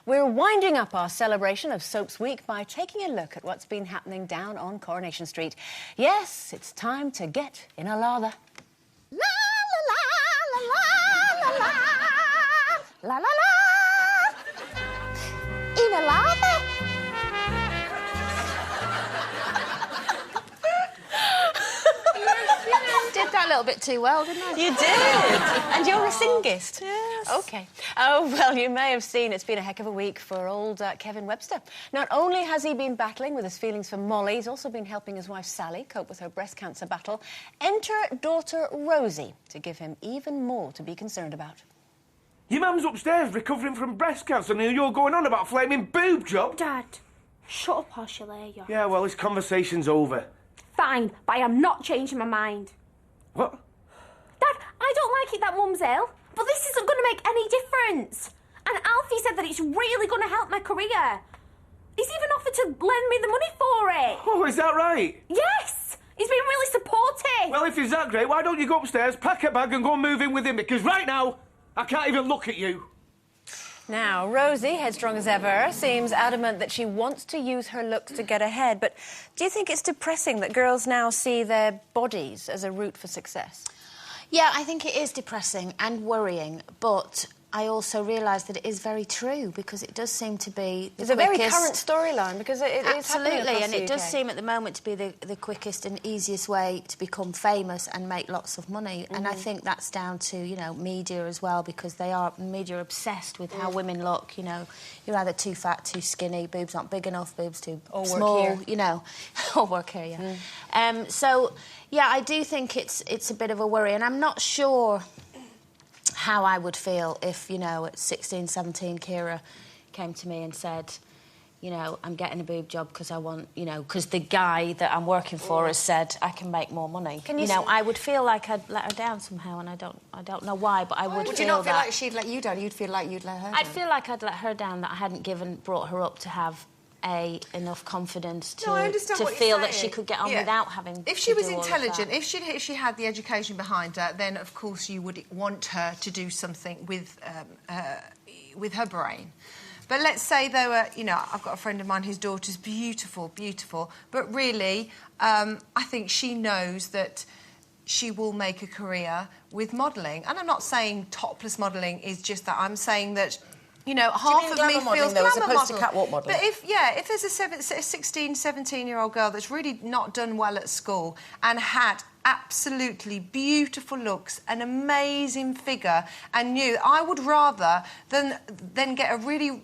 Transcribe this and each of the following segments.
We're winding up our celebration of Soaps Week by taking a look at what's been happening down on Coronation Street. Yes, it's time to get in a lather. La la la la la la la la la. In a lather. Did that a little bit too well, didn't I? You did! And you're a singist. Yes. OK. Oh, well, you may have seen it's been a heck of a week for old Kevin Webster. Not only has he been battling with his feelings for Molly, he's also been helping his wife Sally cope with her breast cancer battle. Enter daughter Rosie to give him even more to be concerned about. Your mum's upstairs recovering from breast cancer and you're going on about a flaming boob job? Dad, shut up or she'll hear you. Yeah, well, this conversation's over. Fine, but I am not changing my mind. What? Dad, I don't like it that Mum's ill, but this isn't going to make any difference. And Alfie said that it's really going to help my career. He's even offered to lend me the money for it. Oh, is that right? Yes! He's been really supportive. Well, if he's that great, why don't you go upstairs, pack a bag and go and move in with him? Because right now, I can't even look at you. Now, Rosie, headstrong as ever, seems adamant that she wants to use her looks to get ahead. But do you think it's depressing that girls now see their bodies as a route for success? Yeah, I think it is depressing and worrying, but I also realise that it is very true because it does seem to be the It's a very current storyline because it is happening Absolutely, across and the it does UK. seem at the moment to be the quickest and easiest way to become famous and make lots of money. And I think that's down to, you know, media as well, because media are obsessed with how women look. You know, you're either too fat, too skinny, boobs aren't big enough, boobs too small. Here. You know, or work here, yeah. So, yeah, I do think it's a bit of a worry, and I'm not sure how I would feel if, you know, at 16, 17, Kira came to me and said, you know, I'm getting a boob job because I want, you know, because the guy that I'm working for has said I can make more money. You know, I would feel like I'd let her down somehow, and I don't know why, but I would feel that. Would you not feel like she'd let you down? You'd feel like you'd let her down? I'd feel like I'd let her down, that I hadn't brought her up to have enough confidence to feel that she could get on without having If she to was do all of intelligent, that. if she had the education behind her, then of course you would want her to do something with her brain. But let's say though, you know, I've got a friend of mine whose daughter's beautiful, beautiful, but really, I think she knows that she will make a career with modelling. And I'm not saying topless modelling is just that. I'm saying that, you know, half of me feels though, as glamour opposed to model. catwalk modelling? But if there's a 16, 17-year-old girl that's really not done well at school and had absolutely beautiful looks, an amazing figure, and knew, I would rather than get a really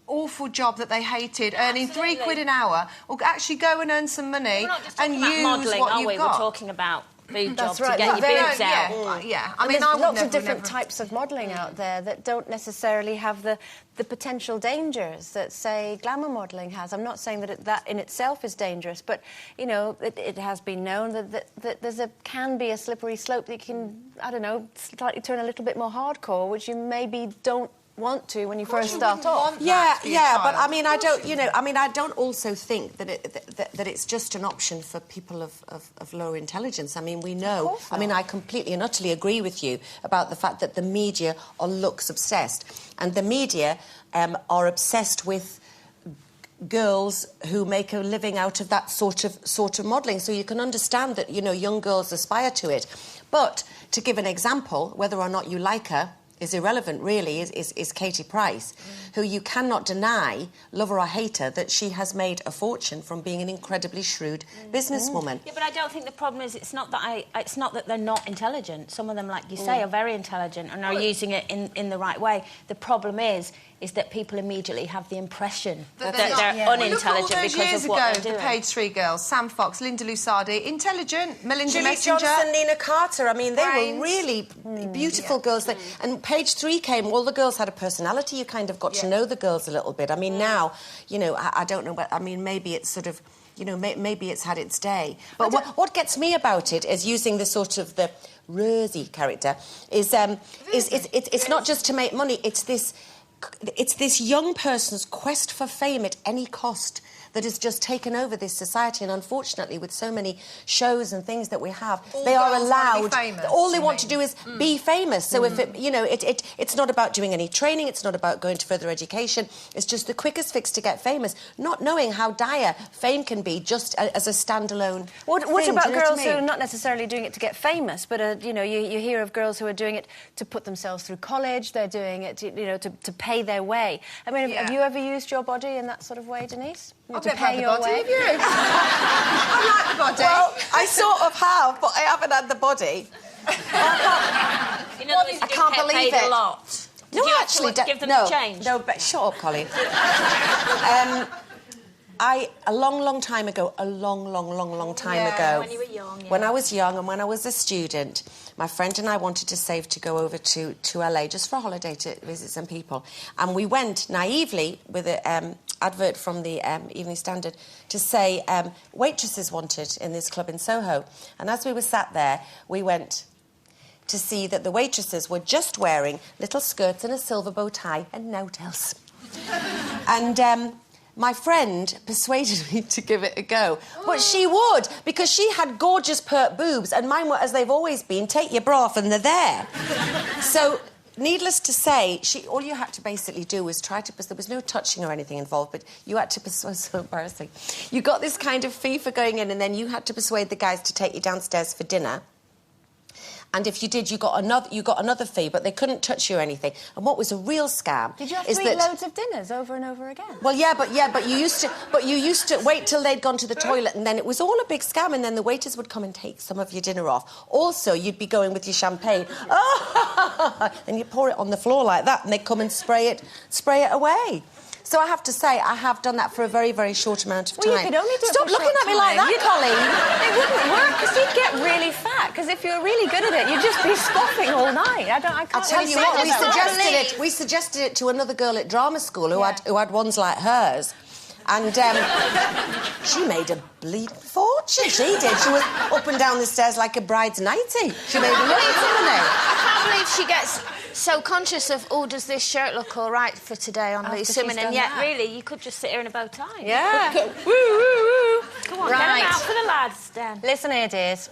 awful job that they hated, earning £3 an hour, or actually go and earn some money and use modelling, what are you've we? got. We're talking about boob jobs right. to get your boobs out. Yeah. I mean, there's lots of different types of modelling out there that don't necessarily have the potential dangers that, say, glamour modelling has. I'm not saying that that in itself is dangerous, but, you know, it has been known that can be a slippery slope that you can, I don't know, slightly turn a little bit more hardcore, which you maybe don't want to when you first start off. Yeah, but I mean, I don't also think that it's just an option for people of lower intelligence. I mean, we know. I mean, I completely and utterly agree with you about the fact that the media are looks obsessed, and the media are obsessed with girls who make a living out of that sort of modelling. So you can understand that, you know, young girls aspire to it. But to give an example, whether or not you like her is irrelevant, really, is Katie Price, who you cannot deny, love her or hate her, that she has made a fortune from being an incredibly shrewd businesswoman. Yeah, but I don't think the problem is it's not that they're not intelligent. Some of them, like you say, are very intelligent and are using it in the right way. The problem is that people immediately have the impression that they're unintelligent because of what they're doing. The Page 3 girls, Sam Fox, Linda Lusardi, intelligent, Melinda Julie Messenger. Johnson, Nina Carter, I mean, they Brains. were really beautiful girls. And Page 3 came, all the girls had a personality, you kind of got to know the girls a little bit. I mean, now, you know, I don't know, but I mean, maybe it's sort of, you know, maybe it's had its day. But what gets me about it is using the sort of the Rosie character is it's not just to make money, it's this young person's quest for fame at any cost that has just taken over this society. And unfortunately, with so many shows and things that we have, All they are girls wanna be allowed. famous, All they you want to mean? do is be famous. So if it, you know, it's not about doing any training. It's not about going to further education. It's just the quickest fix to get famous, not knowing how dire fame can be just as a standalone. What thing, about do you know what I girls who are mean? not necessarily doing it to get famous, but you know, you hear of girls who are doing it to put themselves through college. They're doing it, to pay their way. I mean, have you ever used your body in that sort of way, Denise? I've To never had pay the your body, way? have you? I like the body. Well, I sort of have, but I haven't had the body. In other words, you I didn't can't get believe paid it. a lot. No, you actually, give them no, the change? No, but shut up, Colleen. A long time ago, a long time ago. when you were young, yeah. When I was young and when I was a student, my friend and I wanted to save to go over to LA just for a holiday to visit some people. And we went naively with an advert from the Evening Standard to say waitresses wanted in this club in Soho. And as we were sat there, we went to see that the waitresses were just wearing little skirts and a silver bow tie and no else. And my friend persuaded me to give it a go. But she would, because she had gorgeous pert boobs, and mine were, as they've always been, take your bra off and they're there. So, needless to say, all you had to basically do was try to... There was no touching or anything involved, but you had to persuade... So embarrassing. You got this kind of fee for going in, and then you had to persuade the guys to take you downstairs for dinner. And if you did, you got another fee, but they couldn't touch you or anything. And what was a real scam Did you have is to eat that... loads of dinners over and over again? Well, but you used to wait till they'd gone to the toilet, and then it was all a big scam, and then the waiters would come and take some of your dinner off. Also, you'd be going with your champagne, and you pour it on the floor like that, and they'd come and spray it away. So I have to say, I have done that for a very, very short amount of time. Well, you could only do Stop it for a looking short at me like time. that, Colleen. It wouldn't work, because you'd get really fat, because if you're really good at it, you'd just be scoffing all night. I can't I'll tell really you say what, that. we suggested it to another girl at drama school who had ones like hers. And she made a bleeding fortune. She did. She was up and down the stairs like a bride's nightie. She made a loads of money. I can't believe she gets so conscious of, oh, does this shirt look all right for today on Loose Women? And yet, really, you could just sit here in a bow tie. Yeah. Woo, woo, woo. Come on, Right. get them out for the lads, Dan. Listen here, dears.